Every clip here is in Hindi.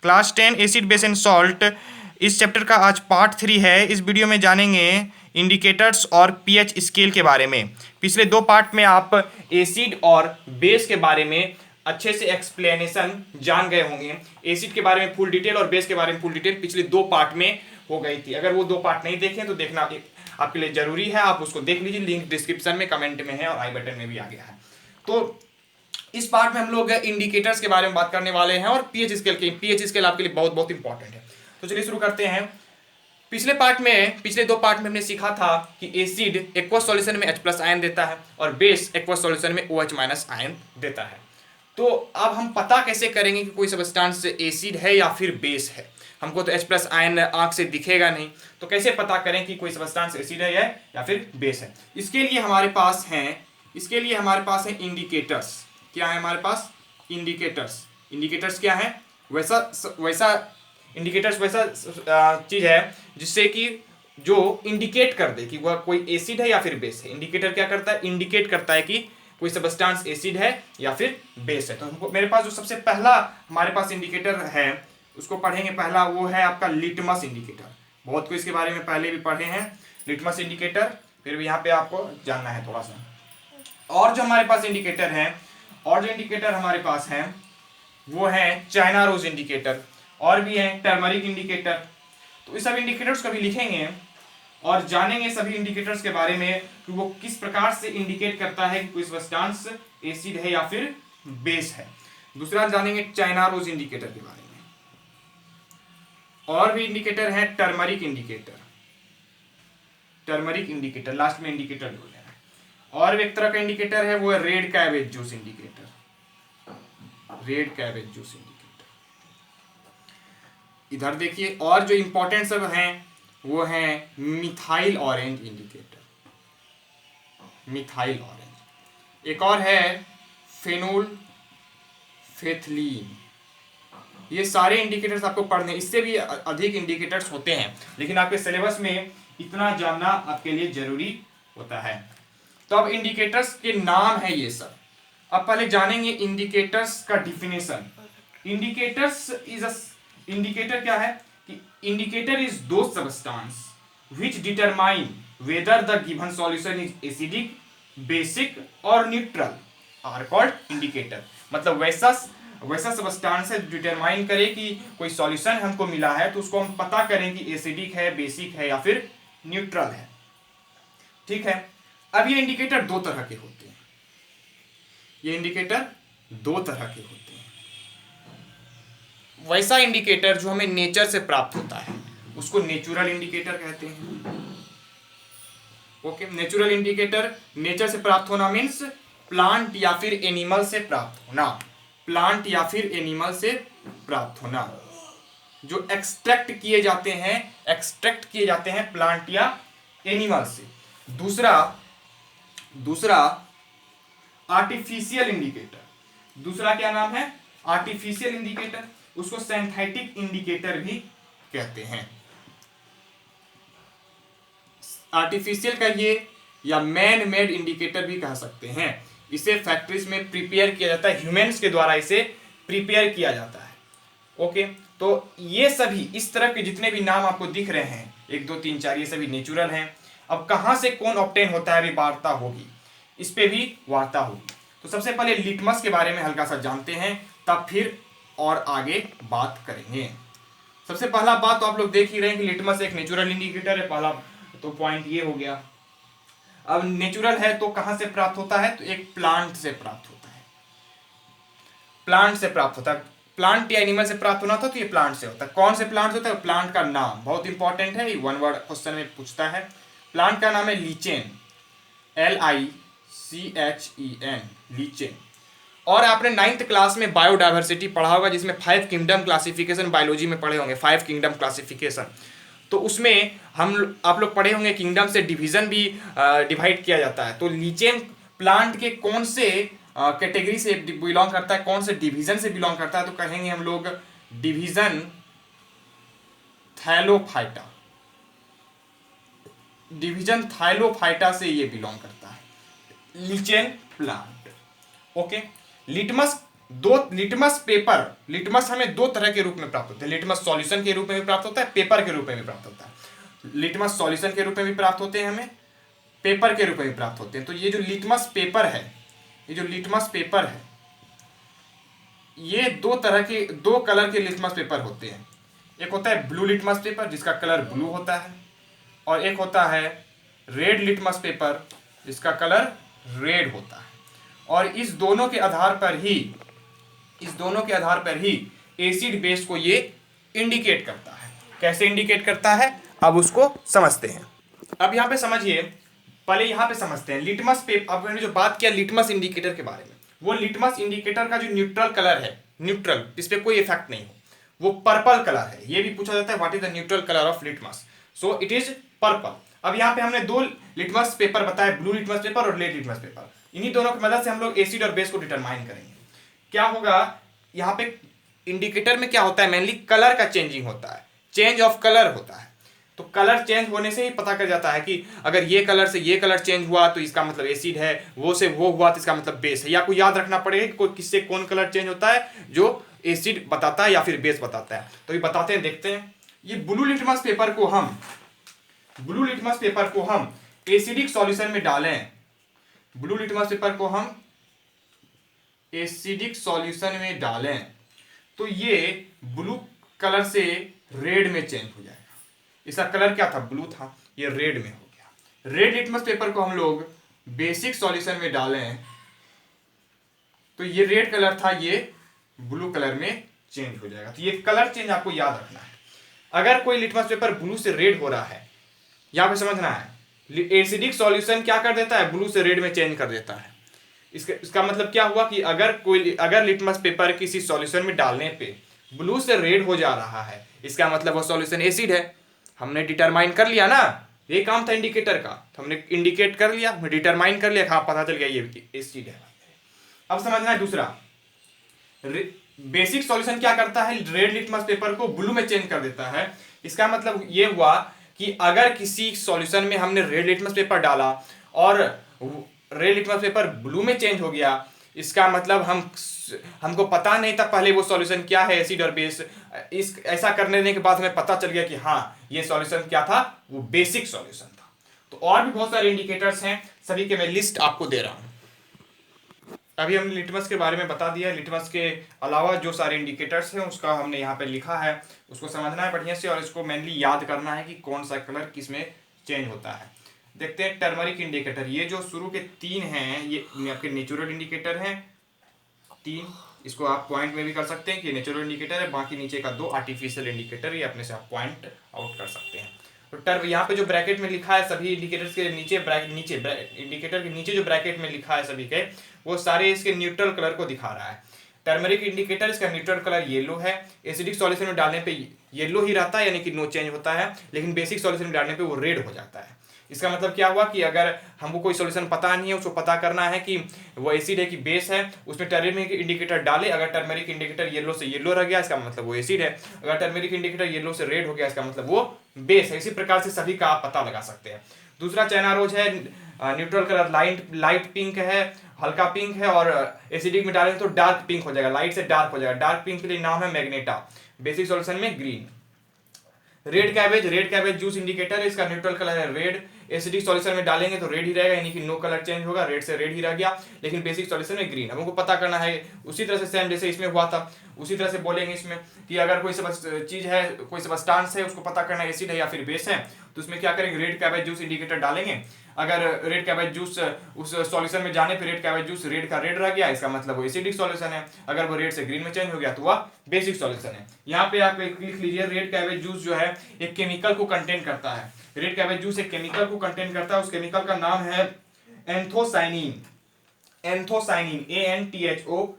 Class 10 acid base and salt इस चैप्टर का आज पार्ट 3 है। इस वीडियो में जानेंगे इंडिकेटर्स और पीएच स्केल के बारे में। पिछले दो पार्ट में आप एसिड और बेस के बारे में अच्छे से एक्सप्लेनेशन जान गए होंगे। एसिड के बारे में फुल डिटेल और बेस के बारे में फुल डिटेल पिछले दो पार्ट में हो गई थी। अगर वो दो पार्ट नहीं देखें तो देखना आपके लिए जरूरी है, आप उसको देख लीजिए। लिंक डिस्क्रिप्शन में, कमेंट में है और आई बटन में भी आ गया है। तो इस पार्ट में हम लोग इंडिकेटर्स के बारे में बात करने वाले हैं और पीएच स्केल के। पीएच स्केल आपके लिए बहुत बहुत इंपॉर्टेंट है। तो चलिए शुरू करते हैं। पिछले दो पार्ट में हमने सीखा था कि एसिड एक्वस सॉल्यूशन में H+ आयन देता है और बेस एक्वस सॉल्यूशन में OH- आयन देता है। तो अब हम पता कैसे करेंगे कि कोई सब्सटेंस एसिड है या फिर बेस है। हमको तो H+ आयन आंख से दिखेगा नहीं, तो कैसे पता करें कि कोई सब्सटेंस एसिड है या फिर बेस है। इसके लिए हमारे पास है इंडिकेटर्स। क्या है हमारे पास? इंडिकेटर्स क्या है? वैसा इंडिकेटर्स वैसा चीज है जिससे कि जो इंडिकेट कर दे कि वह कोई एसिड है या फिर बेस है। इंडिकेटर क्या करता है? इंडिकेट करता है कि कोई सब्सटेंस एसिड है या फिर बेस है। तो हमको मेरे पास जो सबसे पहला हमारे पास इंडिकेटर है उसको पढ़ेंगे। पहला वो है आपका लिटमस इंडिकेटर। बहुत कुछ इसके बारे में पहले भी पढ़े हैं, लिटमस इंडिकेटर, फिर भी यहाँ पे आपको जानना है थोड़ा सा। और जो हमारे पास इंडिकेटर हमारे पास है वो है चाइना रोज इंडिकेटर, और भी है टर्मरिक इंडिकेटर। तो इस सब इंडिकेटर्स को भी लिखेंगे और जानेंगे सभी इंडिकेटर्स के बारे में कि वो किस प्रकार से इंडिकेट करता है कि कोई सब्सटेंस एसिड है या फिर बेस है। दूसरा जानेंगे चाइना रोज इंडिकेटर के बारे में। और भी इंडिकेटर है टर्मरिक इंडिकेटर, लास्ट में इंडिकेटर बोल रहे हैं। और एक तरह का इंडिकेटर है वो है रेड कैबेज जूस इंडिकेटर। इधर देखिए, और जो इंपॉर्टेंट सब हैं वो हैं मिथाइल ऑरेंज इंडिकेटर। एक और है फेनोल्फेथलीन। ये सारे इंडिकेटर्स आपको पढ़ने, इससे भी अधिक इंडिकेटर्स होते हैं, लेकिन आपके सिलेबस में इतना जानना आपके लिए जरूरी होता है। तो अब इंडिकेटर्स के नाम है ये सब। अब पहले जानेंगे इंडिकेटर्स का डिफिनेशन। इंडिकेटर क्या है कि इंडिकेटर इज दो substance which determine whether the given solution is acidic, basic और न्यूट्रल आर कॉल्ड इंडिकेटर। मतलब वैसा सब्सटेंस है डिटरमाइन करे कि कोई सॉल्यूशन हमको मिला है तो उसको हम पता करें कि एसिडिक है, बेसिक है या फिर न्यूट्रल है। ठीक है। अब ये इंडिकेटर दो तरह के होते हैं। वैसा इंडिकेटर जो हमें नेचर से प्राप्त होता है उसको नेचुरल इंडिकेटर कहते हैं। ओके, नेचुरल इंडिकेटर, नेचर से प्राप्त होना मीन्स प्लांट या फिर एनिमल से प्राप्त होना, जो एक्सट्रैक्ट किए जाते हैं प्लांट या एनिमल से। दूसरा आर्टिफिशियल इंडिकेटर। दूसरा क्या नाम है? Artificial indicator. उसको सिंथेटिक इंडिकेटर भी कहते हैं। आर्टिफिशियल कहिए या मैन मेड इंडिकेटर भी कह सकते हैं। इसे फैक्ट्रीज में प्रिपेयर किया जाता है, ह्यूमंस के द्वारा इसे प्रिपेयर किया जाता है। ओके, तो ये सभी इस तरह के जितने भी नाम आपको दिख रहे हैं 1 2 3 4, ये सभी नेचुरल हैं। अब कहां से कौन ऑब्टेन होता है अभी वार्ता होगी, इस पे भी वार्ता होगी। तो सबसे पहले लिटमस के बारे में हल्का सा जानते हैं, तब फिर और आगे बात करेंगे। सबसे पहला बात तो आप लोग देख ही रहे हैं कि लिटमस एक नेचुरल इंडिकेटर है। पहला तो पॉइंट ये हो गया। अब नेचुरल है तो कहां से प्राप्त होता है? तो एक प्लांट से प्राप्त होता है। प्लांट या एनिमल से प्राप्त होना था तो ये प्लांट से होता है। कौन से प्लांट होता है? प्लांट का नाम बहुत इंपॉर्टेंट है, 1 वर्ड क्वेश्चन में पूछता है। प्लांट का नाम है लीचेन, LICHEN, लीचेन। और आपने 9th क्लास में बायोडाइवर्सिटी पढ़ा होगा, जिसमें 5 किंगडम क्लासिफिकेशन बायोलॉजी में पढ़े होंगे, 5 किंगडम क्लासिफिकेशन। तो उसमें आप लोग पढ़े होंगे किंगडम से डिवीजन भी डिवाइड किया जाता है। तो लीचेन प्लांट के कौन से कैटेगरी से बिलोंग करता है, कौन से डिवीजन से बिलोंग करता है? तो कहेंगे हम लोग डिवीजन थाइलोफाइटा से ये बिलोंग करता है, लीचेन प्लांट। ओके, लिटमस दो लिटमस पेपर, लिटमस हमें दो तरह के रूप में प्राप्त होते हैं। लिटमस सॉल्यूशन के रूप में भी प्राप्त होता है, पेपर के रूप में भी प्राप्त होता है। लिटमस सॉल्यूशन के रूप में भी प्राप्त होते हैं, हमें पेपर के रूप में भी प्राप्त होते हैं। तो ये जो लिटमस पेपर है, ये जो लिटमस पेपर है, ये दो तरह के, दो कलर के लिटमस पेपर होते हैं। एक होता है ब्लू लिटमस पेपर जिसका कलर ब्लू होता है, और एक होता है रेड लिटमस पेपर जिसका कलर रेड होता है। और इस दोनों के आधार पर ही, इस दोनों के आधार पर ही एसिड बेस को ये इंडिकेट करता है। कैसे इंडिकेट करता है अब उसको समझते हैं। अब यहाँ पे समझिए, पहले यहाँ पे समझते हैं लिटमस पेपर। अब मैंने जो बात किया लिटमस इंडिकेटर के बारे में, वो लिटमस इंडिकेटर का जो न्यूट्रल कलर है, न्यूट्रल, इस पर कोई इफेक्ट नहीं हो, वो पर्पल कलर है। ये भी पूछा जाता है what is the neutral colour of litmus, so it is purple. अब यहाँ पे हमने दो लिटमस पेपर बताए, ब्लू लिटमस पेपर और रेड लिटमस पेपर। इन्हीं दोनों की मदद से हम लोग एसिड और बेस को डिटरमाइन करेंगे। क्या होगा यहाँ पे इंडिकेटर में, क्या होता है मेनली कलर का चेंजिंग होता है, चेंज ऑफ कलर होता है। तो कलर चेंज होने से ही पता कर जाता है कि अगर ये कलर से ये कलर चेंज हुआ तो इसका मतलब एसिड है, वो से वो हुआ तो इसका मतलब बेस है। या आपको याद रखना पड़ेगा कि कोई किससे कौन कलर चेंज होता है, जो एसिड बताता है या फिर बेस बताता है। तो ये बताते हैं, देखते हैं। ये ब्लू लिटमस पेपर को हम, ब्लू लिटमस पेपर को हम एसिडिक सॉल्यूशन में डालें, ब्लू लिटमस पेपर को हम एसिडिक सॉल्यूशन में डालें तो ये ब्लू कलर से रेड में चेंज हो जाएगा। इसका कलर क्या था, ब्लू था, ये रेड में हो गया। रेड लिटमस पेपर को हम लोग बेसिक सॉल्यूशन में डालें तो ये रेड कलर था, ये ब्लू कलर में चेंज हो जाएगा। तो ये कलर चेंज आपको याद रखना है। अगर कोई लिटमस पेपर ब्लू से रेड हो रहा है, यहां पे समझना है, एसिडिक सॉल्यूशन क्या कर देता है, ब्लू से रेड में चेंज कर देता है। इसका मतलब क्या हुआ कि अगर लिटमस पेपर किसी सॉल्यूशन में डालने पे ब्लू से रेड हो जा रहा है, इसका मतलब वो सॉल्यूशन एसिड है। हमने डिटरमाइन कर लिया ना, ये काम था इंडिकेटर का। तो हमने इंडिकेट कर लिया, हमने डिटरमाइन कर लिया, हाँ पता चल गया ये एसिड है। अब समझना है दूसरा, बेसिक सॉल्यूशन क्या करता है, रेड लिटमस पेपर को ब्लू में चेंज कर देता है। इसका मतलब ये हुआ कि अगर किसी सॉल्यूशन में हमने रेड लिटमस पेपर डाला और रेड लिटमस पेपर ब्लू में चेंज हो गया, इसका मतलब हमको पता नहीं था पहले वो सॉल्यूशन क्या है, एसिड और बेस। ऐसा करने के बाद हमें पता चल गया कि हाँ ये सॉल्यूशन क्या था, वो बेसिक सॉल्यूशन था। तो और भी बहुत सारे इंडिकेटर्स हैं, सभी के मैं लिस्ट आपको दे रहा हूं। अभी हमने लिटमस के बारे में बता दिया। लिटमस के अलावा जो सारे इंडिकेटर्स हैं उसका हमने यहाँ पे लिखा है, उसको समझना है बढ़िया से, और इसको मेनली याद करना है कि कौन सा कलर किस में चेंज होता है। देखते हैं टर्मरिक इंडिकेटर। ये जो शुरू के 3 हैं ये आपके नेचुरल इंडिकेटर हैं, 3। इसको आप पॉइंट में भी कर सकते हैं कि नेचुरल इंडिकेटर है, बाकी नीचे का 2 आर्टिफिशियल इंडिकेटर, ये अपने से आप पॉइंट आउट कर सकते हैं। तो यहाँ पे जो ब्रैकेट में लिखा है सभी इंडिकेटर्स के नीचे, इंडिकेटर के नीचे जो ब्रैकेट में लिखा है सभी के, वो सारे इसके न्यूट्रल कलर को दिखा रहा है। टर्मरिक इंडिकेटर, इसका न्यूट्रल कलर येलो है। एसिडिक सॉल्यूशन में डालने पे येलो ही रहता है, यानी कि नो चेंज होता है, लेकिन बेसिक सॉल्यूशन में डालने पे वो रेड हो जाता है। इसका मतलब क्या हुआ कि अगर हमको कोई सॉल्यूशन पता नहीं है, उसको पता करना है कि वो एसिड है कि बेस है, उसमें टर्मरिक इंडिकेटर डाले। अगर टर्मरिक इंडिकेटर येलो से येलो रह गया, इसका मतलब वो एसिड है। अगर टर्मरिक इंडिकेटर येलो से रेड हो गया, इसका मतलब वो बेस है। इसी प्रकार से सभी का आप पता लगा सकते हैं। दूसरा चाइना रोज है, न्यूट्रल कलर लाइट पिंक है, हल्का पिंक है, और एसिडिक में डालेंगे तो डार्क पिंक हो जाएगा, लाइट से डार्क हो जाएगा। डार्क पिंक के लिए नाम है मैग्नेटा, बेसिक सॉल्यूशन में green. Red cabbage juice indicator है, इसका न्यूट्रल कलर है रेड। एसिडिक सॉल्यूशन में डालेंगे तो रेड ही रहेगा, यानी कि नो कलर चेंज होगा, रेड से रेड ही रह गया, लेकिन बेसिक सॉल्यूशन में ग्रीन। हमको पता करना है उसी तरह से सेम जैसे इसमें हुआ था, उसी तरह से बोलेंगे इसमें कि अगर कोई चीज है, कोई सब्सटेंस है, उसको पता करना है एसिड है या फिर बेस है, तो उसमें क्या करेंगे, रेड कैबेज जूस इंडिकेटर डालेंगे। अगर रेड कैबेज जूस उस सॉल्यूशन में जाने पे रेड कैबेज जूस रेड का रेड रह गया, इसका मतलब वो एसिडिक सॉल्यूशन है। अगर वो रेड से ग्रीन में चेंज हो गया तो वह बेसिक सॉल्यूशन है। यहाँ पे आप लिख लीजिए, रेड कैबेज जूस जो है एक केमिकल को कंटेन करता है। रेड कैबेज जूस एक केमिकल को कंटेन करता है, उस केमिकल का नाम है एंथोसाइनिन। Anthocyanin, ANTHOCYANIN।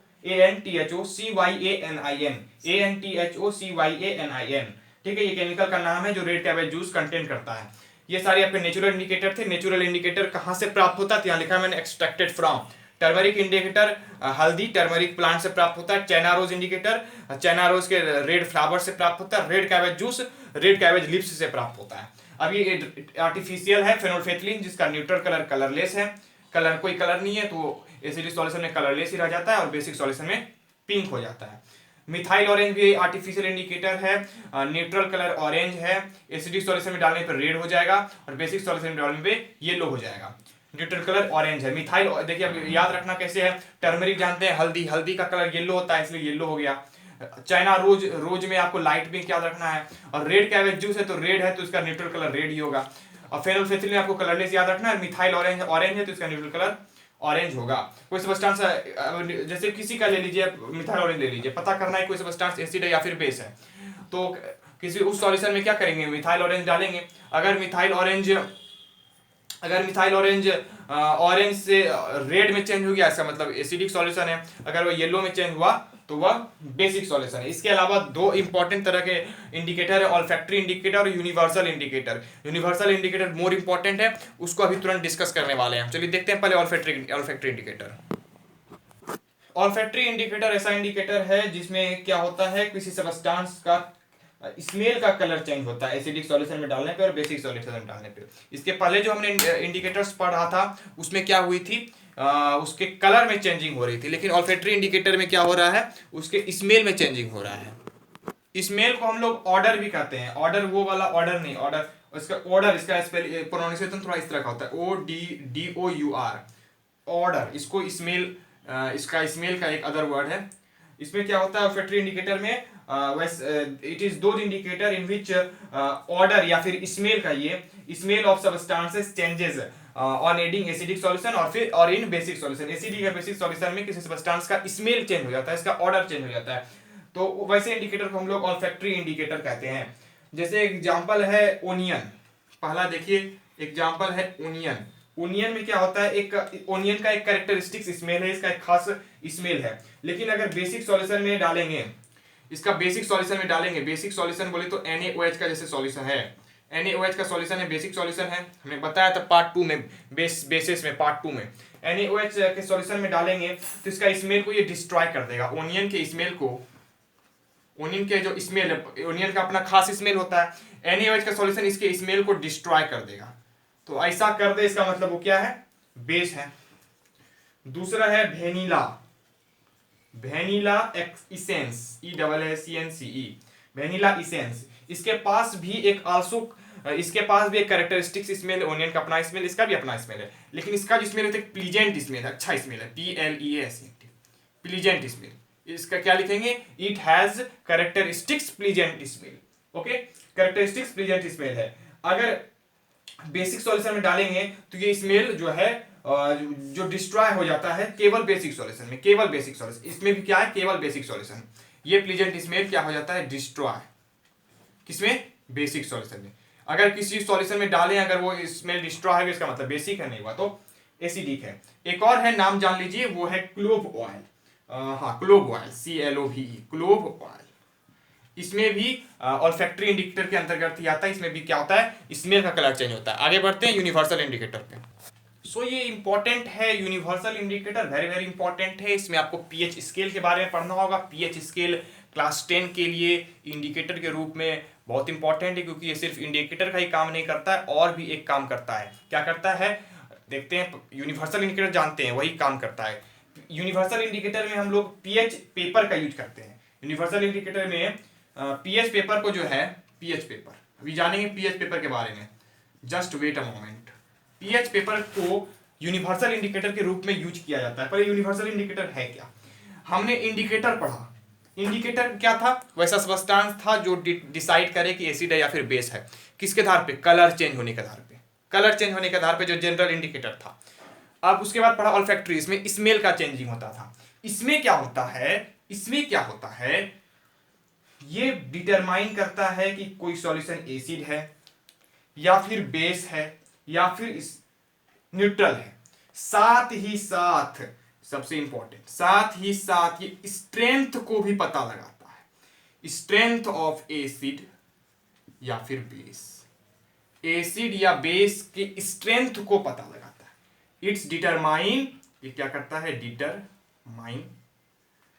ठीक है, ये केमिकल का नाम है जो रेड कैबेज जूस कंटेन करता है। ये सारे आपके नेचुरल इंडिकेटर थे। नेचुरल इंडिकेटर कहां से प्राप्त होता है, यहाँ लिखा है मैंने, एक्सट्रैक्टेड फ्रॉम। टर्मरिक इंडिकेटर हल्दी टर्मरिक प्लांट से प्राप्त होता है। China rose indicator China rose के रेड फ्लावर से प्राप्त होता है। Red cabbage juice red cabbage lips से प्राप्त होता है। अब ये आर्टिफिशियल है फेनोल्फेथलीन, जिसका न्यूट्रल कलर कलरलेस है, कोई कलर नहीं है, तो एसिडिक सॉल्यूशन में कलरलेस ही रह जाता है और बेसिक सॉल्यूशन में पिंक हो जाता है। मिथाइल ऑरेंज भी आर्टिफिशियल इंडिकेटर है, न्यूट्रल कलर ऑरेंज है, एसिडिक सॉल्यूशन में डालने पर रेड हो जाएगा और बेसिक सॉल्यूशन में डालने पे येलो हो जाएगा। न्यूट्रल कलर ऑरेंज है। मिथाइल देखिए अब याद रखना कैसे है, टर्मरिक जानते हैं हल्दी, हल्दी का कलर येलो होता है इसलिए येलो हो गया। चाइना रोज, रोज में आपको लाइट पिंक याद रखना है, और रेड कैबेज जूस है तो रेड है तो इसका न्यूट्रल कलर रेड ही होगा। और फेनोल्फेथिल में आपको कलरलेस याद रखना है, मिथाइल ऑरेंज ऑरेंज है तो इसका न्यूट्रल कलर ऑरेंज होगा। कोई सब्सटेंस जैसे किसी का ले लीजिए, मिथाइल ऑरेंज ले लीजिए, पता करना है कोई सब्सटेंस एसिड है या फिर बेस है, तो किसी उस सॉल्यूशन में क्या करेंगे, मिथाइल ऑरेंज डालेंगे। अगर मिथाइल ऑरेंज ऑरेंज से रेड में चेंज हो गया, इसका मतलब एसिडिक सॉल्यूशन है। अगर वो येलो में चेंज हुआ तो वह बेसिक सॉल्यूशन है। इसके अलावा दो इंपॉर्टेंट तरह के इंडिकेटर है, ऑल्फैक्टरी इंडिकेटर और universal indicator. Universal indicator more important है, उसको अभी तुरंत डिस्कस करने वाले हैं। चलिए देखते हैं पहले ऑल्फैक्टरी इंडिकेटर। ऑल्फैक्टरी इंडिकेटर ऐसा इंडिकेटर है जिसमें क्या होता है, किसी सब्सटेंस का स्मेल का कलर चेंज होता है एसिडिक सॉल्यूशन में डालने पे और बेसिक सॉल्यूशन में डालने पे। इसके पहले जो हमने इंडिकेटर्स पढ़ा था उसमें क्या हुई थी, उसके कलर में चेंजिंग हो रही थी, लेकिन ऑल्फैक्टरी इंडिकेटर में क्या हो रहा है, उसके स्मेल में चेंजिंग हो रहा है। स्मेल को हम लोग ऑर्डर भी कहते हैं, ऑर्डर वो वाला ऑर्डर नहीं, ऑर्डर इसका ऑर्डर, इसका प्रोनाउंसिएशन थोड़ा इस तरह का होता है, ODDOUR ऑर्डर। इसको स्मेल, इसका स्मेल का एक अदर वर्ड है। इसमें क्या होता है ऑल्फैक्टरी इंडिकेटर में, it is those indicator in which order या फिर स्मेल का, ये smell of substances changes on adding acidic solution और इन बेसिक सॉल्यूशन। एसिडिक या बेसिक सॉल्यूशन में किसी सब्सटेंस का स्मेल चेंज हो जाता है, इसका ऑर्डर चेंज हो जाता है, तो वैसे इंडिकेटर को हम लोग ऑल्फैक्टरी इंडिकेटर कहते हैं। जैसे एग्जांपल है ओनियन, पहला देखिए एग्जांपल है ओनियन। ओनियन में क्या होता है, एक ओनियन का एक कैरेक्टरिस्टिक स्मेल है, इसका एक खास स्मेल है, लेकिन अगर बेसिक सॉल्यूशन में डालेंगे, इसका बेसिक सॉल्यूशन में डालेंगे, बेसिक सॉल्यूशन बोले तो NaOH का जैसे सॉल्यूशन है, NaOH का सॉल्यूशन है, बेसिक सॉल्यूशन है, हमने बताया था पार्ट 2 में, बेसिस में पार्ट 2 में NaOH के सॉल्यूशन में डालेंगे तो इसका स्मेल को ये डिस्ट्रॉय कर देगा। ओनियन के स्मेल को, ओनियन के जो स्मेल है, ओनियन का अपना खास स्मेल होता है, NaOH का सॉल्यूशन इसके स्मेल को डिस्ट्रॉय कर देगा। तो ऐसा कर दे इसका मतलब वो क्या है, बेस है। दूसरा है vanilla, vanilla essence, ESSENCE, vanilla essence. इसके पास भी एक कैरेक्टरिस्टिक्स स्मेल है, ओनियन का अपना स्मेल, इसका भी अपना स्मेल है, लेकिन इसका जो स्मेल है प्लीजेंट स्मेल है, अच्छा स्मेल है, PLEASENT, प्लीजेंट स्मेल। इसका क्या लिखेंगे, it has characteristics pleasant smell, okay, characteristics pleasant smell है। अगर बेसिक सॉल्यूशन में डालेंगे तो ये स्मेल जो है जो डिस्ट्रॉय हो जाता है केवल बेसिक सॉल्यूशन में, केवल बेसिक सॉल्यूशन, इसमें भी क्या है, केवल बेसिक सॉल्यूशन, ये प्लीजेंट स्मेल क्या हो जाता है, डिस्ट्रॉय, किसमें, बेसिक सॉल्यूशन में। अगर किसी सॉल्यूशन में डालें, अगर वो स्मेल डिस्ट्रॉय है, इसका मतलब बेसिक है, नहीं हुआ तो एसिडिक है। एक और है, नाम जान लीजिए, वो है क्लोव ऑयल, हाँ clove oil, CLOVE, clove oil. इसमें भी ऑल्फैक्टरी इंडिकेटर के अंतर्गत ही आता है, इसमें भी क्या होता है, स्मेल का कलर चेंज होता है। आगे बढ़ते हैं यूनिवर्सल इंडिकेटर पे। सो ये इंपॉर्टेंट है, universal indicator very very important है। इसमें आपको पीएच स्केल के बारे में पढ़ना होगा। पीएच स्केल क्लास 10 के लिए इंडिकेटर के रूप में बहुत इंपॉर्टेंट है, क्योंकि ये सिर्फ इंडिकेटर का ही काम नहीं करता है, और भी एक काम करता है। क्या करता है, देखते हैं। यूनिवर्सल इंडिकेटर जानते हैं, वही काम करता है। यूनिवर्सल इंडिकेटर में हम लोग पीएच पेपर का यूज करते हैं। यूनिवर्सल इंडिकेटर में पीएच पेपर को जो है, पीएच पेपर अभी जानेंगे पीएच पेपर के बारे में, just wait a moment. PH paper को यूनिवर्सल इंडिकेटर के रूप में यूज किया जाता है। पर यूनिवर्सल इंडिकेटर है क्या, हमने इंडिकेटर पढ़ा। इंडिकेटर क्या था, वैसा सब्सटेंस था जो डिसाइड करे कि एसिड है या फिर बेस है, किसके आधार पे, कलर चेंज होने के आधार पे, कलर चेंज होने के आधार पे, जो जनरल इंडिकेटर था। अब उसके बाद पढ़ा ऑल्फैक्टरी, इसमें स्मेल का चेंजिंग होता था। इसमें क्या होता है, इसमें क्या होता है, ये डिटरमाइन करता है कि कोई सॉल्यूशन एसिड है या फिर बेस है या फिर न्यूट्रल है। साथ ही साथ सबसे इंपॉर्टेंट, साथ ही साथ ये स्ट्रेंथ को भी पता लगाता है, स्ट्रेंथ ऑफ एसिड या फिर बेस, एसिड या बेस के स्ट्रेंथ को पता लगाता है। इट्स डिटरमाइन, ये क्या करता है, डिटरमाइन,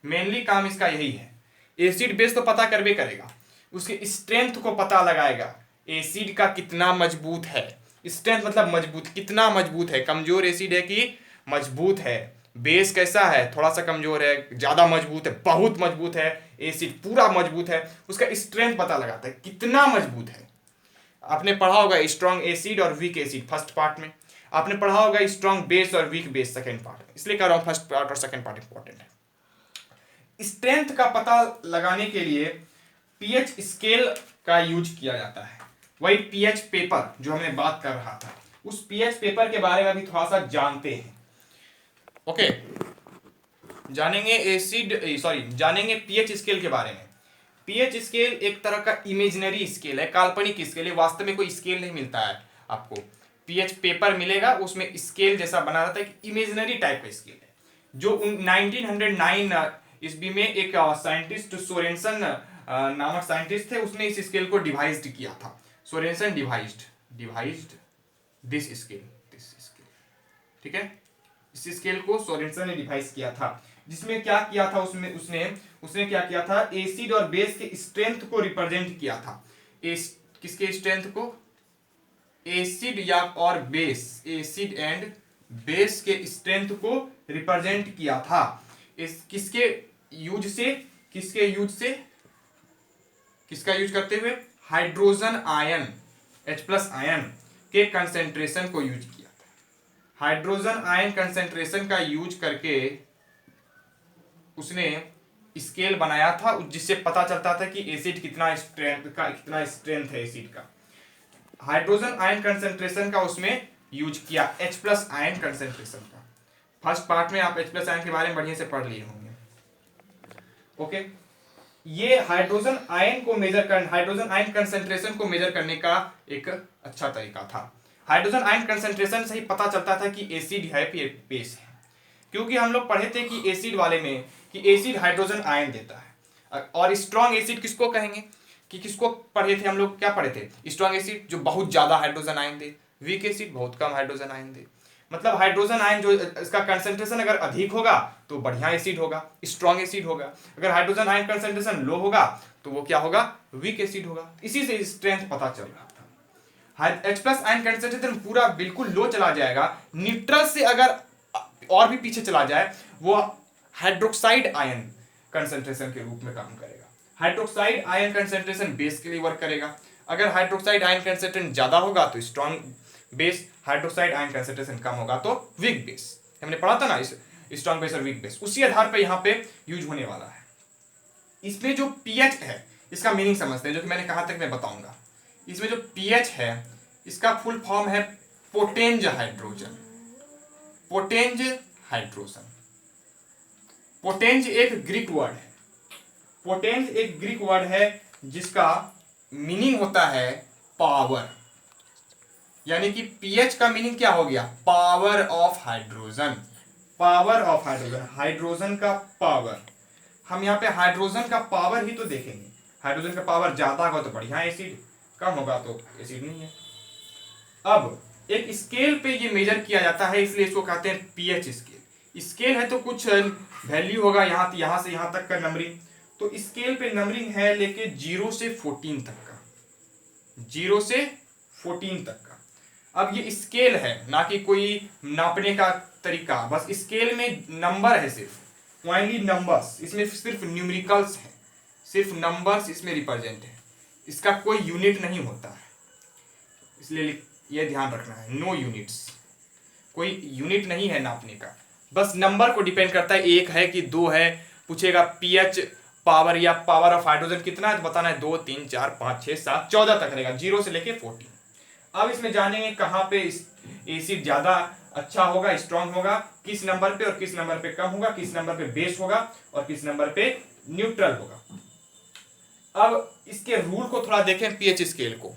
मेनली काम इसका यही है। एसिड बेस तो पता करबे करेगा, उसके स्ट्रेंथ को पता लगाएगा, एसिड का कितना मजबूत है। स्ट्रेंथ मतलब मजबूत, कितना मजबूत है, कमजोर एसिड है कि मजबूत है, बेस कैसा है, थोड़ा सा कमजोर है, ज्यादा मजबूत है, बहुत मजबूत है, एसिड पूरा मजबूत है, उसका स्ट्रेंथ पता लगाता है कितना मजबूत है। आपने पढ़ा होगा स्ट्रॉन्ग एसिड और वीक एसिड फर्स्ट पार्ट में, आपने पढ़ा होगा स्ट्रॉन्ग बेस और वीक बेस सेकंड पार्ट में, इसलिए कह रहा हूं फर्स्ट पार्ट और सेकंड पार्ट इंपॉर्टेंट है। स्ट्रेंथ का पता लगाने के लिए पीएच स्केल का यूज किया जाता है, वही पीएच पेपर जो हमने बात कर रहा था, उस पीएच पेपर के बारे में भी थोड़ा सा जानते हैं। ओके, जानेंगे पीएच स्केल के बारे में। पीएच स्केल एक तरह का इमेजिनरी स्केल है, काल्पनिक स्केल है, वास्तव में कोई स्केल नहीं मिलता है आपको। पीएच पेपर मिलेगा उसमें स्केल जैसा बना रहता है, इमेजिनरी टाइप का स्केल है, जो 1909 ईस्वी में एक साइंटिस्ट सोरेनसन नामक साइंटिस्ट थे, उसने इस स्केल को डिवाइज्ड किया था। सोरेनसन डिवाइज्ड दिस स्केल, ठीक है, इस स्केल को सोरेनसन ने डिवाइस किया था, जिसमें क्या किया था, उसने क्या किया था, एसिड और बेस के स्ट्रेंथ को रिप्रेजेंट किया था। किसके स्ट्रेंथ को, एसिड या और बेस, एसिड एंड बेस के स्ट्रेंथ को रिप्रेजेंट किया था। किसके यूज से किसका यूज करते हुए, हाइड्रोजन आयन H+ आयन के कंसेंट्रेशन को यूज किया था। हाइड्रोजन आयन कंसेंट्रेशन का यूज करके उसने स्केल बनाया था, जिससे पता चलता था कि एसिड कितना स्ट्रेंथ है एसिड का। हाइड्रोजन आयन कंसेंट्रेशन का उसमें यूज किया, H+ आयन कंसेंट्रेशन का। फर्स्ट पार्ट में आप H+ आयन के बारे में बढ़िया से पढ़ लिए होंगे। ओके, ये हाइड्रोजन आयन कंसेंट्रेशन को मेजर करने का एक अच्छा तरीका था। हाइड्रोजन आयन कंसेंट्रेशन से ही पता चलता था कि एसिड है कि बेस है, क्योंकि हम लोग पढ़े थे कि एसिड वाले में कि एसिड हाइड्रोजन आयन देता है। और स्ट्रॉन्ग एसिड किसको कहेंगे, कि किसको पढ़े थे हम लोग, क्या पढ़े थे, स्ट्रॉन्ग एसिड जो बहुत ज्यादा हाइड्रोजन आयन दे, वीक एसिड बहुत कम हाइड्रोजन आयन दे। मतलब हाइड्रोजन आयन जो इसका कंसेंट्रेशन अगर अधिक होगा तो बढ़िया एसिड होगा, स्ट्रॉन्ग एसिड होगा। अगर हाइड्रोजन आयन कंसेंट्रेशन लो होगा तो वो क्या होगा, वीक एसिड होगा। इसी से स्ट्रेंथ पता चल रहा था। H+ आयन कंसेंट्रेशन पूरा बिल्कुल लो चला जाएगा, न्यूट्रल से अगर और भी पीछे चला जाए वो हाइड्रोक्साइड आयन कंसेंट्रेशन के रूप में काम करेगा। हाइड्रोक्साइड आयन कंसेंट्रेशन बेस के लिए वर्क करेगा। अगर हाइड्रोक्साइड आयन कंसेंट्रेशन ज्यादा होगा तो strong base, hydroxide ion concentration कम होगा तो वीक बेस। हमने पढ़ा था ना इस स्ट्रॉन्ग बेस और वीक बेस, उसी आधार पर यहाँ पे यूज होने वाला है। इसमें जो पीएच है इसका मीनिंग समझते हैं, जो कि मैंने कहा तक मैं बताऊंगा। इसमें जो पीएच है इसका फुल फॉर्म है पोटेंज हाइड्रोजन। पोटेंज हाइड्रोजन, पोटेंज एक ग्रीक वर्ड है, पोटेंज एक ग्रीक वर्ड है जिसका मीनिंग होता है पावर। यानी कि पीएच का मीनिंग क्या हो गया, power of hydrogen. Power of hydrogen, hydrogen का पावर। हम यहाँ पे हाइड्रोजन का पावर ही तो देखेंगे। हाइड्रोजन का पावर ज्यादा होगा तो बढ़िया एसिड, कम होगा तो एसिड नहीं है। अब एक स्केल पे ये मेजर किया जाता है, इसलिए इसको कहते हैं पीएच स्केल। स्केल है तो कुछ वैल्यू होगा, यहाँ से यहाँ तक का नंबरिंग। तो स्केल पे नंबरिंग है लेके 0 से 14 तक का, 0 से 14 तक का। अब ये स्केल है, ना कि कोई नापने का तरीका, बस स्केल में नंबर है, सिर्फ ओनली नंबर्स, इसमें सिर्फ न्यूमेरिकल्स है, सिर्फ नंबर्स इसमें रिप्रेजेंट है, इसका कोई यूनिट नहीं होता है, इसलिए ये ध्यान रखना है, नो यूनिट्स, कोई यूनिट नहीं है नापने का, बस नंबर को डिपेंड करता है, 1 है कि 2 है। पूछेगा पीएच पावर या पावर ऑफ हाइड्रोजन कितना है तो बताना है 2 3 4 5 6 7 14 तक रहेगा, 0 से लेके 14। अब इसमें जानेंगे कहाँ पे एसिड ज्यादा अच्छा होगा, स्ट्रांग होगा, किस नंबर पे और किस नंबर पे कम होगा, किस नंबर पे बेस होगा और किस नंबर पे न्यूट्रल होगा। अब इसके रूल को थोड़ा देखें, पीएच स्केल को।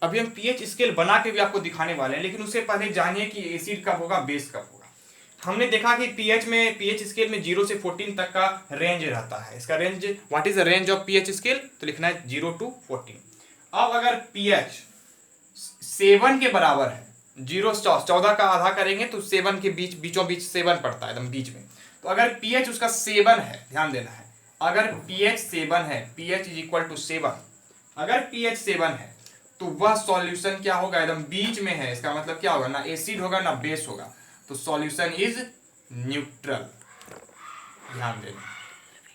अभी हम पीएच स्केल बना के भी आपको दिखाने वाले हैं, लेकिन उससे पहले जानिए कि एसिड कब होगा, बेस कब होगा। हमने देखा कि पीएच स्केल में 0 से 14 तक का रेंज रहता है। इसका range, what is the range of pH scale, तो लिखना है 0 to 14। अब अगर पीएच 7 के बराबर है, 0 14 का आधा करेंगे तो 7 के बीचों बीच 7 पड़ता है, एकदम बीच में। तो अगर पीएच उसका 7 है, ध्यान देना है, अगर पीएच 7 है, पीएच इज इक्वल टू 7, अगर पीएच 7 है तो वह सॉल्यूशन क्या होगा, एकदम बीच में है। इसका मतलब क्या होगा, ना एसिड होगा ना बेस होगा, तो सॉल्यूशन इज न्यूट्रल। ध्यान देना,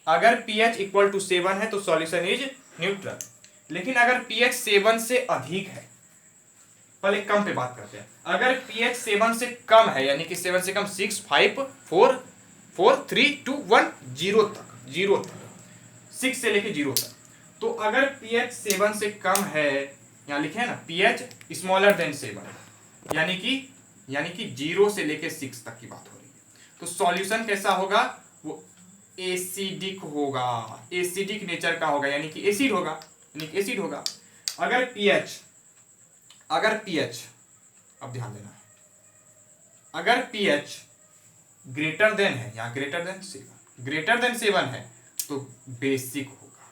अगर pH इक्वल टू 7 है तो सॉल्यूशन इज न्यूट्रल। लेकिन अगर pH 7 से अधिक है, पहले कम पे बात करते हैं। अगर pH 7 से कम है, यानी कि 7 से कम 6, 5, 4, 4, 3, 2, 1, 0 तक 6 से लेके 0 तक। तो अगर pH 7 से कम है, यहाँ लिखे है ना pH स्मॉलर देन 7, यानी कि 0 से लेके 6 तक की बात हो रही है। तो सॉल्यूशन कैसा होगा, वो एसिडिक होगा, एसिडिक नेचर का होगा, यानी कि एसिड होगा। अगर pH अब ध्यान देना है, अगर pH ग्रेटर देन है, यहाँ ग्रेटर देन 7 है तो बेसिक होगा।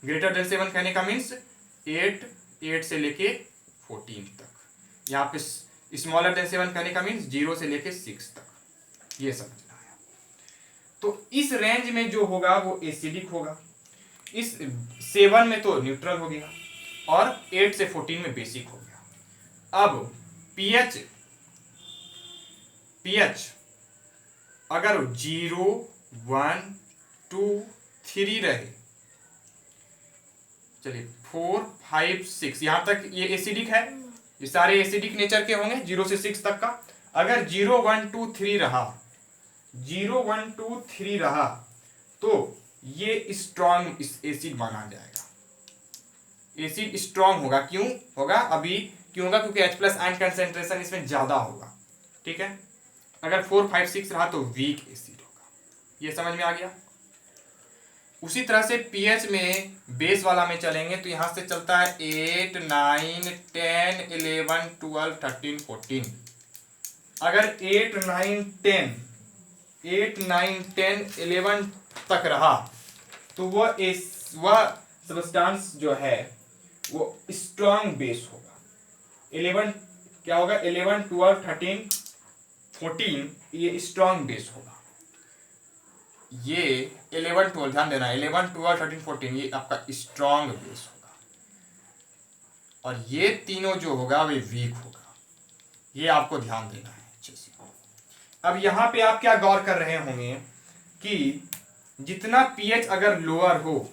ग्रेटर देन 7 कहने का मीन्स 8 से लेके 14 तक। यहाँ पे स्मॉलर देन 7 कहने का मीन्स 0 से लेके 6 तक। ये समझना है। तो इस रेंज में जो होगा वो एसिडिक होगा, इस 7 में तो न्यूट्रल हो गया, और 8 से 14 में बेसिक हो गया। अब pH अगर 0, 1, 2, 3 रहे, चलिए 4, 5, 6 यहां तक ये एसिडिक है, ये सारे एसिडिक नेचर के होंगे 0 से 6 तक का। अगर 0, 1, 2, 3 रहा, 0, 1, 2, 3 रहा तो ये स्ट्रॉन्ग एसिड माना जाएगा। एसिड स्ट्रॉन्ग होगा, क्यों होगा अभी, क्यों होगा, क्योंकि H+ आयन कंसेंट्रेशन इसमें ज्यादा होगा। ठीक है, अगर 4, 5, 6 रहा तो वीक एसिड होगा। ये समझ में आ गया। उसी तरह से pH में बेस वाला में चलेंगे तो यहां से चलता है 8, 9, 10, 11, 12, 13, 14। अगर 8, 9, 10, 11 तक रहा तो वह सब्सटेंस जो है वो स्ट्रॉन्ग बेस होगा। 11 क्या होगा, 11, 12, 13, 14 ये स्ट्रॉन्ग बेस होगा। ये 11, 12 ध्यान देना, 11, 12, 13, 14 ये आपका स्ट्रॉन्ग बेस होगा, और ये तीनों जो होगा वे वीक होगा। ये आपको ध्यान देना है अच्छे से। अब यहाँ पे आप क्या गौर कर रहे होंगे कि जितना pH अगर लोअर हो,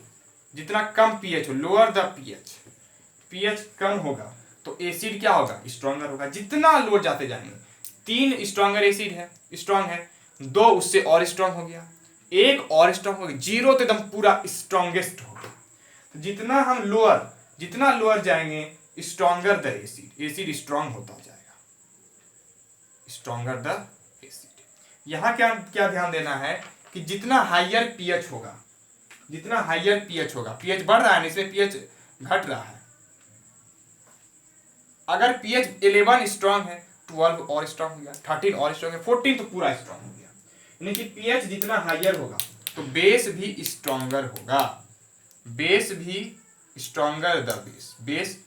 जितना कम pH हो, लोअर द pH कम होगा तो एसिड क्या होगा, स्ट्रॉन्गर होगा। जितना लोअर जाते जाएंगे, 3 स्ट्रॉन्गर एसिड है, स्ट्रॉन्ग है, 2 उससे और स्ट्रॉन्ग हो गया, 1 और स्ट्रॉन्ग हो गया, 0 तो एकदम पूरा स्ट्रॉन्गेस्ट हो गया। तो जितना लोअर जाएंगे स्ट्रॉन्गर द एसिड स्ट्रॉन्ग होता जाएगा, स्ट्रॉन्गर द एसिड। यहाँ क्या ध्यान देना है कि जितना हाइयर pH होगा, pH बढ़ रहा है ना, इसमें pH घट रहा है। अगर pH 11 स्ट्रॉन्ग है, 12 और स्ट्रॉन्ग हो गया, 13 और स्ट्रॉन्ग है, 14 तो पूरा स्ट्रॉन्ग हो गया। यानी कि pH जितना हाइयर होगा तो बेस भी स्ट्रॉन्गर होगा, बेस भी स्ट्रॉन्गर द बेस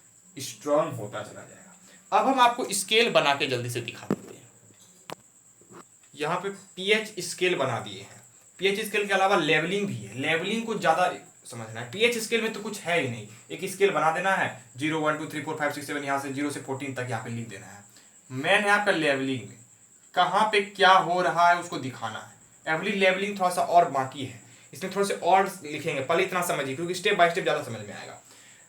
स्ट्रॉन्ग होता चला जाएगा। अब हम आपको स्केल बना के जल्दी से दिखा देते हैं। यहाँ पे pH स्केल बना दिए हैं। pH स्केल के अलावा लेवलिंग भी है, लेवलिंग को ज्यादा समझना है। pH स्केल में तो कुछ है ही नहीं, एक स्केल बना देना है, 0, 1, 2, 3, 4, 5, 6, 7 यहाँ से 0 से 14 तक यहाँ पे लिख देना है। मेन है आपका लेवलिंग में कहाँ पे क्या हो रहा है उसको दिखाना है। एवरी लेवलिंग थोड़ा सा और बाकी है, इसमें थोड़े से और लिखेंगे, पहले इतना समझिए क्योंकि स्टेप बाय स्टेप ज़्यादा समझ में आएगा।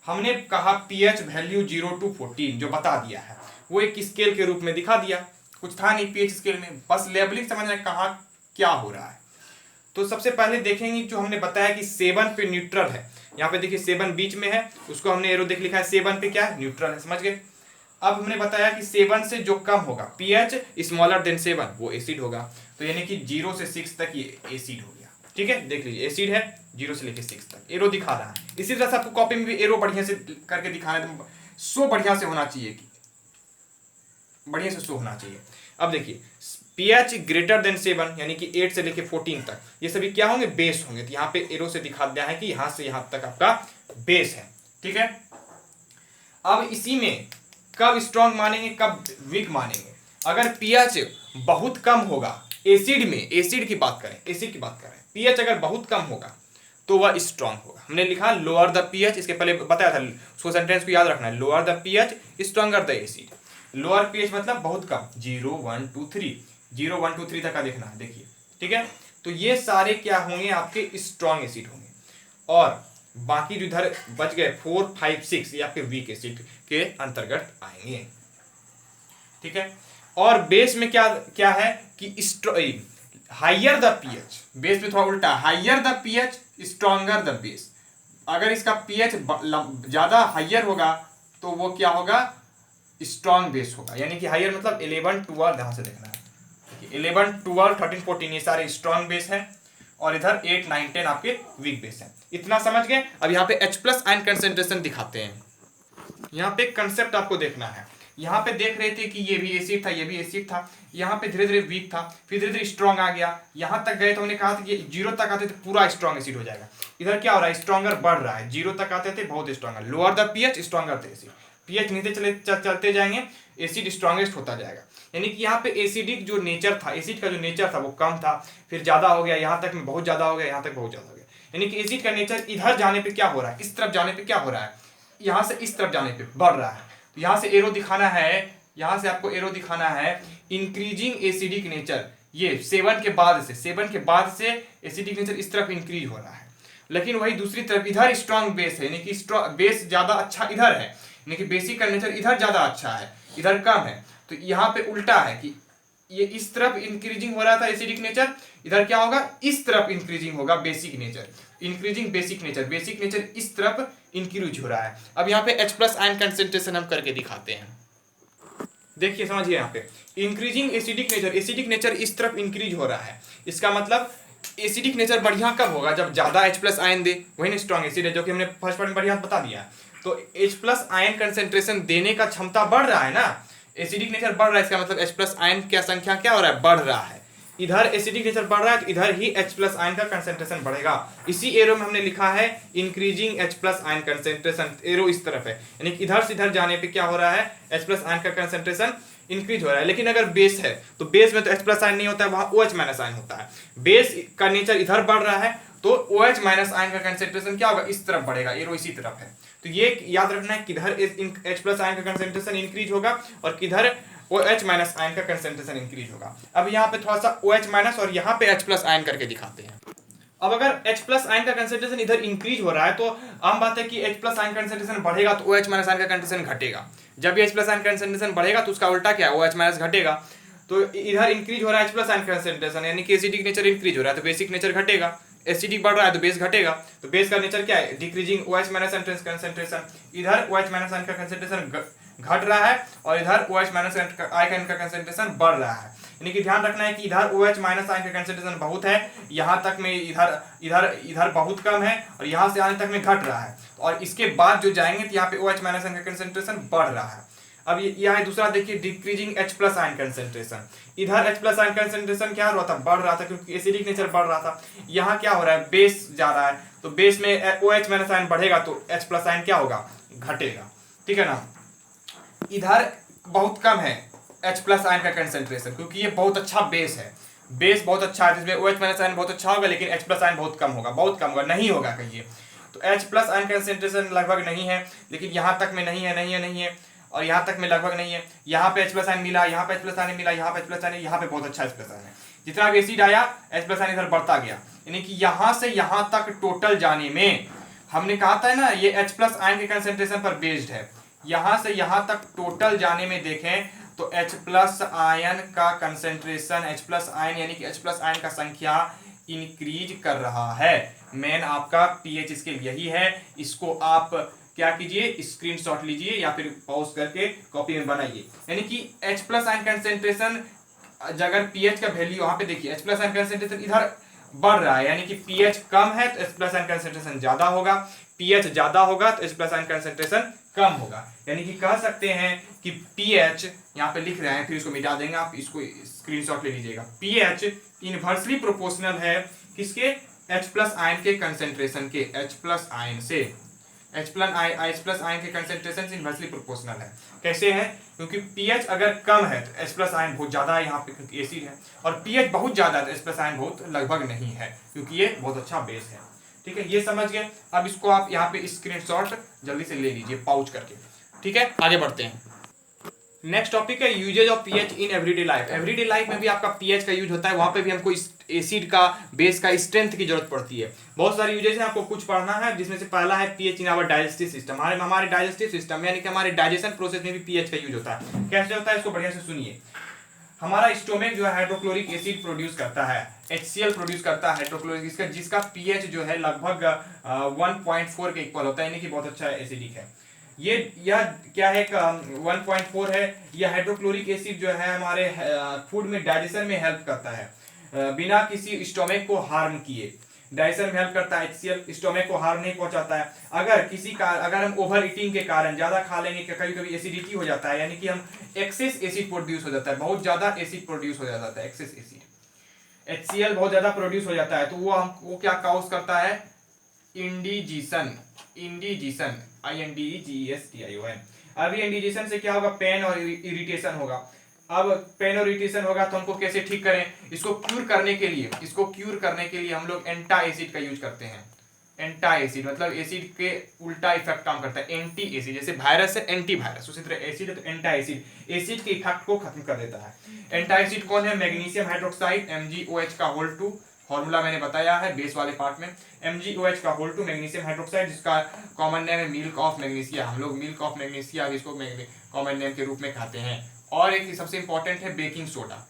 हमने कहा pH वैल्यू 0 to 14 जो बता दिया है वो एक स्केल के रूप में दिखा दिया, कुछ था नहीं pH स्केल में, बस लेवलिंग समझना है कहाँ क्या हो रहा है। तो सबसे पहले देखेंगे जो हमने बताया कि 7 पे न्यूट्रल है, यहाँ पे देखिए 7 बीच में है, उसको हमने एरो देख लिखा है, 7 पे क्या है, न्यूट्रल है, समझ गए। अब हमने बताया कि 7 से जो कम होगा pH स्मॉलर देन 7 वो एसिड होगा, तो यानी कि 0 से 6 तक ये एसिड हो गया। ठीक है, देख लीजिए एसिड है 0 से लेके 6 तक, एरो दिखा रहा है। इसी तरह से आपको कॉपी में भी एरो बढ़िया से करके दिखाना है, सो बढ़िया से होना चाहिए, कि बढ़िया से शो होना चाहिए। अब देखिए pH ग्रेटर देन 7 यानी कि 8 से लेके 14 तक ये सभी क्या होंगे, बेस होंगे। तो यहाँ पे एरो से दिखा दिया है कि यहाँ से यहाँ तक आपका बेस है। ठीक है, अब इसी में कब स्ट्रॉन्ग मानेंगे कब वीक मानेंगे। अगर pH बहुत कम होगा, एसिड में, एसिड की बात करें pH अगर बहुत कम होगा तो वह स्ट्रॉन्ग होगा। हमने लिखा लोअर द pH, इसके पहले बताया था, उसको सेंटेंस को याद रखना है, lower the pH stronger the acid. Lower pH मतलब बहुत कम, 0, 1, 2, 3, 0 1 2 3 तक का देखना है, देखिए, ठीक है। तो ये सारे क्या होंगे, आपके स्ट्रॉन्ग एसिड होंगे, और बाकी जो इधर बच गए 4 5 6 ये आपके वीक एसिड के अंतर्गत आएंगे, ठीक है। और बेस में क्या क्या है कि हाइयर द पीएच, बेस में थोड़ा उल्टा, higher the pH stronger the base. अगर इसका पीएच ज्यादा हाइयर होगा तो वो क्या होगा, स्ट्रॉन्ग बेस होगा। यानी कि हाइयर मतलब 11 12, ध्यान से देखना है, 11 12 13 14 ये सारे स्ट्रॉन्ग बेस हैं, और इधर 8 9 10 आपके वीक बेस हैं। इतना समझ गए। अब यहाँ पे H+ आयन कंसेंट्रेशन दिखाते हैं। यहाँ पे कंसेप्ट आपको देखना है। यहाँ पे देख रहे थे कि ये भी एसिड था, ये भी एसिड था, यहाँ पे धीरे धीरे वीक था, फिर धीरे धीरे स्ट्रॉन्ग आ गया, यहाँ तक गए तो हमने कहा था कि 0 तक आते थे पूरा स्ट्रॉन्ग एसिड हो जाएगा। इधर क्या हो रहा है, स्ट्रॉन्गर बढ़ रहा है, 0 तक आते थे बहुत stronger, lower the pH stronger the acid, pH नीचे चलते जाएंगे एसिड स्ट्रॉन्गेस्ट होता जाएगा। यानी कि यहाँ पे एसिडिक जो नेचर था, एसिड का जो नेचर था वो कम था, फिर ज्यादा हो गया, यहाँ तक में बहुत ज्यादा हो गया, यहाँ तक बहुत ज्यादा हो गया। यानी कि एसिड का नेचर इधर जाने पे क्या हो रहा है, इस तरफ जाने पे क्या हो रहा है, यहाँ से इस तरफ जाने पे बढ़ रहा है। तो यहाँ से एरो दिखाना है, यहाँ से आपको एरो दिखाना है इंक्रीजिंग एसिडिक नेचर, ये 7 के बाद से एसिडिक नेचर इस तरफ इंक्रीज हो रहा है। लेकिन वही दूसरी तरफ इधर स्ट्रॉन्ग बेस है, यानी कि बेस ज्यादा अच्छा इधर है, यानी कि बेसिक का नेचर इधर ज्यादा अच्छा है, इधर कम है। तो यहाँ पे उल्टा है कि ये इस तरफ इंक्रीजिंग हो रहा था एसिडिक नेचर, इधर क्या होगा, इस तरफ इंक्रीजिंग होगा basic nature, increasing basic nature इस तरफ इंक्रीज हो रहा है। अब यहाँ पे H+ आयन कंसेंट्रेशन हम करके दिखाते हैं, देखिए समझिए। यहाँ पे इंक्रीजिंग एसिडिक नेचर इस तरफ इंक्रीज हो रहा है। इसका मतलब एसिडिक नेचर बढ़िया कब होगा, जब ज्यादा H+ आयन दे, वही ना स्ट्रॉन्ग एसिड है, जो कि हमने फर्स्ट पार्ट में बढ़िया बता दिया। तो H+ आयन कंसेंट्रेशन देने का क्षमता बढ़ रहा है ना, एसिडिक नेचर बढ़ रहा है, इसका मतलब H+ आयन की संख्या क्या हो रहा है, बढ़ रहा है। इधर एसिडिक नेचर बढ़ रहा है तो इधर ही H+ आयन का कंसेंट्रेशन बढ़ेगा। इसी एरो में हमने लिखा है increasing H+ ion concentration, arrow इस तरफ है, यानी कि इधर से इधर जाने पे क्या हो रहा है, H+ आयन का कंसेंट्रेशन इंक्रीज हो रहा है। लेकिन अगर बेस है तो बेस में तो H+ आयन नहीं होता है, वहां OH- आयन होता है। बेस का नेचर इधर बढ़ रहा है तो OH- आयन का कंसेंट्रेशन क्या होगा, इस तरफ बढ़ेगा, एरो इसी तरफ है। तो ये याद रखना है किधर H+ आयन का कंसेंट्रेशन इंक्रीज होगा और किधर OH- आयन का कंसेंट्रेशन इंक्रीज होगा। अब यहाँ पे थोड़ा सा OH- और यहाँ पे H+ आयन करके दिखाते हैं। अब अगर H+ आयन का कंसेंट्रेशन इधर इंक्रीज हो रहा है तो आम बात है कि H+ आयन कंसेंट्रेशन बढ़ेगा तो OH- आयन का कंसेंट्रेशन घटेगा। जब भी H+ आयन कंसेंट्रेशन बढ़ेगा तो उसका उल्टा क्या है, OH- घटेगा। तो इधर इंक्रीज हो रहा है H+ आयन कंसेंट्रेशन, यानी कि एसिडिक नेचर इंक्रीज हो रहा है तो बेसिक नेचर घटेगा, एसिडिक बढ़ रहा है तो बेस घटेगा। तो बेस का नेचर क्या है, डिक्रीजिंग OH- कंसेंट्रेशन, इधर OH- आयन का कंसेंट्रेशन घट रहा है और इधर OH- आयन का कंसेंट्रेशन बढ़ रहा है। यानी कि ध्यान रखना है कि इधर OH- आयन का कंसेंट्रेशन बहुत है, यहाँ तक में इधर इधर इधर बहुत कम है और यहाँ से आने तक में घट रहा है, और इसके बाद जो जाएंगे तो यहाँ पे OH- आयन का कंसेंट्रेशन बढ़ रहा है। अब यह है दूसरा, देखिए डिक्रीजिंग H+ आयन कंसेंट्रेशन, इधर H+ आयन कंसेंट्रेशन क्या हो रहा था, बढ़ रहा था, क्योंकि एसिडिक नेचर बढ़ रहा था। यहाँ क्या हो रहा है, बेस जा रहा है, तो बेस में OH- आयन बढ़ेगा तो H+ आयन क्या होगा, घटेगा, ठीक है ना। इधर बहुत कम है H+ आयन का कंसेंट्रेशन, क्योंकि ये बहुत अच्छा बेस है, बेस बहुत अच्छा है, जिसमें OH- आयन बहुत अच्छा होगा, लेकिन H+ आयन बहुत कम होगा, नहीं होगा कहिए। तो H+ आयन कंसेंट्रेशन लगभग नहीं है, लेकिन यहाँ तक में नहीं है, और यहाँ तक में लगभग नहीं है। यहाँ पे H+ आयन मिला, यहाँ पे H+ आयन मिला, यहाँ पे H+ आयन, यहाँ पे बहुत अच्छा H+ आयन है। जितना भी एसिड आया H+ आयन इधर बढ़ता गया, यानी कि यहाँ से यहाँ तक टोटल जाने में, हमने कहा था ना ये H+ आयन के कंसेंट्रेशन पर बेस्ड है। यहाँ से यहाँ तक टोटल जाने में देखें तो H+ आयन का कंसेंट्रेशन, H+ आयन यानी कि H+ आयन का संख्या इंक्रीज कर रहा है। मेन आपका पीएच स्केल यही है, इसको आप क्या कीजिए, स्क्रीनशॉट लीजिए या फिर पॉज करके कॉपी में बनाइए। यानी कि H+ आयन कंसेंट्रेशन, अगर पीएच का वैल्यू वहां पे देखिए, H+ आयन कंसेंट्रेशन इधर बढ़ रहा है, यानी कि पीएच कम है तो H+ आयन कंसेंट्रेशन ज्यादा होगा, पीएच ज्यादा होगा तो H+ आयन कंसेंट्रेशन कम होगा। यानी कि कह सकते हैं कि पीएच, यहाँ पे लिख रहे हैं फिर इसको मिटा देंगे, आप इसको स्क्रीनशॉट ले लीजिएगा। पीएच इनवर्सली प्रोपोर्शनल है किसके, H+ आयन के कंसेंट्रेशन के, H+ आयन से, H+ आयन के कंसेंट्रेशन से इनवर्सली प्रोपोर्शनल है। कैसे है, क्योंकि पीएच अगर कम है तो H+ आयन बहुत ज्यादा है यहाँ पे, क्योंकि एसिड है, और पीएच बहुत ज्यादा है तो H+ आयन बहुत लगभग नहीं है, क्योंकि ये बहुत अच्छा बेस है। ठीक है, ये समझ गए। अब इसको आप यहाँ पे स्क्रीनशॉट जल्दी से ले लीजिए पाउच करके। ठीक है, आगे बढ़ते हैं। नेक्स्ट टॉपिक है usages of pH in everyday life. Everyday life में भी आपका पीएच का यूज होता है, वहां पे भी हमको एसिड का बेस का स्ट्रेंथ की जरूरत पड़ती है। बहुत सारे यूजेज हैं, आपको कुछ पढ़ना है, जिसमें से पहला है pH in our digestive system. हमारे डाइजेस्टिव सिस्टम यानी कि हमारे डाइजेशन प्रोसेस में भी पीएच का यूज होता है। कैसे होता है इसको बढ़िया से सुनिए। हमारा स्टोमक जो है हाइड्रोक्लोरिक एसिड प्रोड्यूस करता है, HCl प्रोड्यूस करता है हाइड्रोक्लोरिक, इसका जिसका पीएच जो है लगभग 1.4 के इक्वल होता है, यानी कि बहुत अच्छा एसिडिक है। यह क्या है, 1.4 है। यह हाइड्रोक्लोरिक एसिड जो है हमारे फूड में डाइजेशन में हेल्प करता है बिना किसी स्टोमक को हार्म किए। डाइजेशन में हेल्प करता है, HCl स्टोमक को हार्म नहीं पहुंचाता है। अगर हम ओवर ईटिंग के कारण ज्यादा खा लेंगे, कभी कभी एसिडिटी हो जाता है, यानी कि हम एक्सेस एसिड प्रोड्यूस हो जाता है, बहुत ज्यादा एसिड प्रोड्यूस हो जाता है, एक्सेस एसिड, HCl बहुत ज्यादा प्रोड्यूस हो जाता है, तो वो क्या काउज करता है, इंडिजेशन। INDEGESTION। अभी इंडिजेशन से क्या होगा, पेन और इरिटेशन होगा। अब पेन और इरिटेशन होगा तो हमको कैसे ठीक करें, इसको क्यूर करने के लिए हम लोग एंटा एसिड का यूज करते हैं। एंटा एसिड मतलब एसिड के उल्टा इफेक्ट काम करता है, एंटी एसिड। जैसे वायरस है, एंटी वायरस, उसी तरह एसिड है तो एंटा एसिड के इफेक्ट को खत्म कर देता है। एंटा एसिड कौन है, मैग्नीशियम हाइड्रोक्साइड, MgOH का होल 2, फॉर्मूला मैंने बताया है बेस वाले पार्ट में, MgOH का होल 2 मैग्नीशियम हाइड्रोक्साइड, जिसका कॉमन नेम है मिल्क ऑफ मैग्नीशिया। हम लोग मिल्क ऑफ मैग्नीशिया इसको कॉमन नेम के रूप में खाते हैं। और एक सबसे इंपॉर्टेंट है बेकिंग सोडा,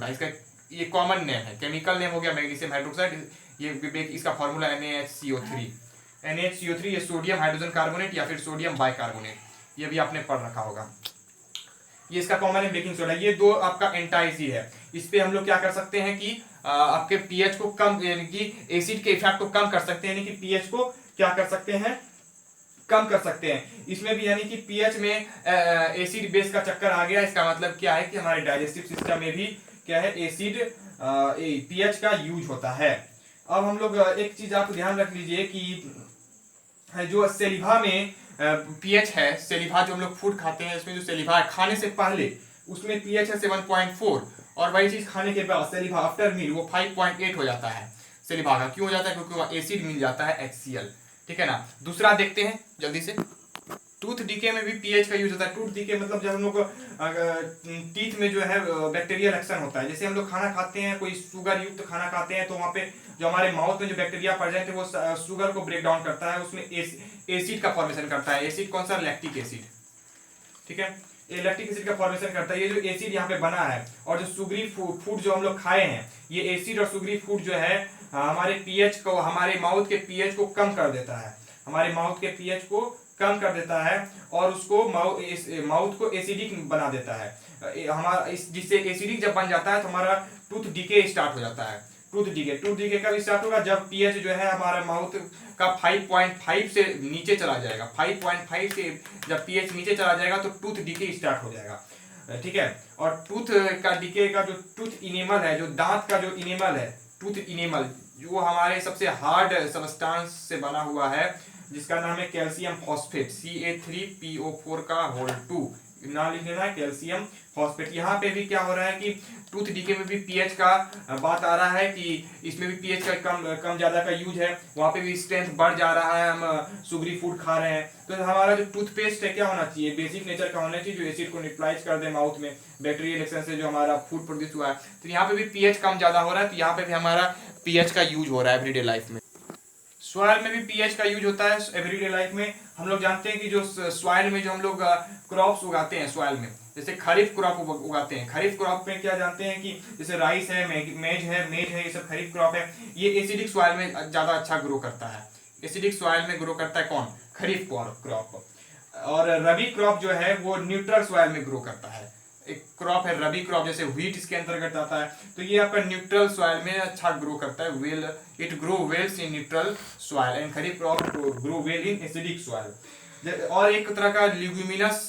इसका ये कॉमन नेम है, केमिकल नेम हो गया मैग्नीशियम हाइड्रोक्साइड, ये इसका फॉर्मूला NaHCO3, ये सोडियम हाइड्रोजन कार्बोनेट या फिर सोडियम बाइकार्बोनेट, ये भी आपने पढ़ रखा होगा। ये इसका कॉमन है बेकिंग सोडा। ये दो आपका एंटा एसिड है। इस पे हम लोग क्या कर सकते हैं कि आपके पीएच को कम, यानी कि एसिड के इफेक्ट को कम कर सकते हैं, यानी कि पीएच को क्या कर सकते हैं, कम कर सकते हैं। इसमें भी यानी कि पीएच में एसिड बेस का चक्कर आ गया। इसका मतलब क्या है कि हमारे डाइजेस्टिव सिस्टम में भी क्या है, एसिड पीएच का यूज होता है। अब हम लोग एक चीज आप ध्यान रख लीजिए कि जो सेलिवा में पीएच है, सेलिवा जो हम लोग फूड खाते हैं इसमें जो सेलिवा है खाने से पहले उसमें पीएच है 7.4, और वही चीज खाने के बाद सेलिवा आफ्टर मील वो 5.8 हो जाता है सेलिवा का। क्यों हो जाता है, क्योंकि वो एसिड मिल जाता है HCl, ठीक है ना। दूसरा देखते हैं जल्दी से, टूथ डीके में भी पीएच का यूज होता है। टूथ डीके मतलब जब हम लोग टीथ में जो है बैक्टीरियल एक्शन होता है, जैसे हम लोग खाना खाते हैं, कोई शुगर युक्त खाना खाते हैं, तो वहाँ पे जो हमारे माउथ में जो बैक्टीरिया पड़ जाते हैं वो शुगर को ब्रेक डाउन करता है, उसमें एसिड का फॉर्मेशन करता है। एसिड कौन सा, लैक्टिक एसिड, ठीक है, ये लैक्टिक एसिड का फॉर्मेशन करता है। ये जो एसिड यहाँ पे बना है और जो सुगरी फूड जो हम लोग खाए हैं, ये एसिड और सुगरी फूड जो है हमारे पीएच को, हमारे माउथ के पीएच को कम कर देता है, हमारे माउथ के पीएच को कम कर देता है और उसको माउथ को एसिडिक बना देता है। हमारा जिससे एसिडिक जब बन जाता है तो हमारा टूथ डीके स्टार्ट हो जाता है। टूथ डीके कब स्टार्ट होगा, जब पीएच जो है हमारा माउथ का 5.5 से नीचे चला जाएगा। 5.5 से जब पीएच नीचे चला जाएगा तो टूथ डीके स्टार्ट हो जाएगा, ठीक है। और टूथ का डीके का जो टूथ इनेमल है, जो दांत का जो इनेमल है, टूथ इनेमल जो हमारे सबसे हार्ड सब्सटेंस से बना हुआ है, जिसका नाम है कैल्शियम फॉस्फेट, Ca3PO4 का होल 2, नाम लिख लेना है कैल्शियम फॉस्फेट। यहाँ पे भी क्या हो रहा है कि टूथ डीके में भी पीएच का बात आ रहा है कि इसमें भी पीएच का कम ज्यादा का यूज है, वहाँ पे भी स्ट्रेंथ बढ़ जा रहा है, हम सुगरी फूड खा रहे हैं। तो हमारा जो टूथपेस्ट है क्या होना चाहिए, बेसिक नेचर का होना चाहिए, जो एसिड को न्यूट्रलाइज कर दे माउथ में बैक्टीरियल एक्शन से जो हमारा फूड प्रोड्यूस हुआ है। तो यहाँ पे भी पीएच कम ज्यादा हो रहा है, तो यहाँ पे भी हमारा पीएच का यूज हो रहा है एवरीडे लाइफ में। सॉइल में भी पीएच का यूज होता है एवरीडे लाइफ में। हम लोग जानते हैं कि जो सॉइल में जो हम लोग क्रॉप्स उगाते हैं सॉइल में, जैसे खरीफ क्रॉप उगाते हैं, खरीफ क्रॉप में क्या जानते हैं कि जैसे राइस है, मेज है, ये सब खरीफ क्रॉप है। ये एसिडिक सॉइल में ज्यादा अच्छा ग्रो करता है। एसिडिक सॉइल में ग्रो करता है कौन, खरीफ क्रॉप। और रबी क्रॉप जो है वो न्यूट्रल सॉइल में ग्रो करता है। एक क्रॉप है रबी क्रॉप, जैसे व्हीट इसके अंतर्गत आता है, तो ये आपका न्यूट्रल सॉइल में अच्छा ग्रो करता है। It grow wells in neutral soil and kharif crop grow well in acidic soil. और एक तरह का लेग्यूमिनस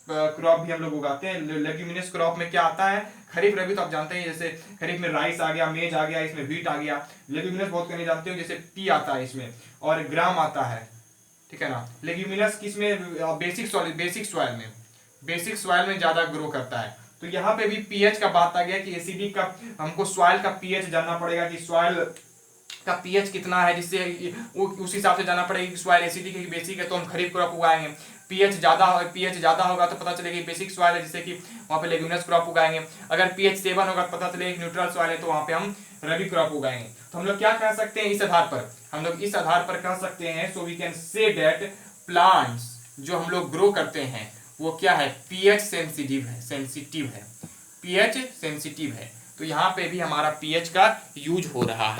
क्रॉप भी हम लोग उगाते हैं। लेग्यूमिनस क्रॉप में क्या आता है, खरीफ रबी तो आप जानते हैं, जैसे खरीफ में राइस आ गया, मेज आ गया, इसमें व्हीट आ गया। लेग्यूमिनस बहुत कहीं जानते हो, जैसे पी आता है इसमें और ग्राम आता है, ठीक है ना। लेग्यूमिनस किसमें, बेसिक सॉइल में ज्यादा ग्रो करता है। तो यहाँ पे भी पीएच का बात आ गया कि एसिडिक का हमको सॉइल का पीएच जानना पड़ेगा कि सॉइल का पीएच कितना है, जिससे उस हिसाब से जानना पड़ेगा कि सॉइल एसिडिक है कि बेसिक है, तो हम खरीफ क्रॉप उगाएंगे। पीएच ज़्यादा होगा तो पता चलेगा बेसिक सॉइल है, जिससे कि वहाँ पे लेग्यूमिनस क्रॉप उगाएंगे। अगर पीएच 7 होगा तो पता चलेगा न्यूट्रल सॉइल है, तो वहाँ पे हम रबी क्रॉप उगाएंगे। तो हम लोग क्या कह सकते हैं इस आधार पर, हम लोग इस आधार पर कह सकते हैं, so we can say that plants जो हम लोग ग्रो करते हैं वो क्या है, पीएच सेंसिटिव है, पीएच सेंसिटिव है। तो यहाँ पे भी हमारा पीएच का यूज हो रहा है।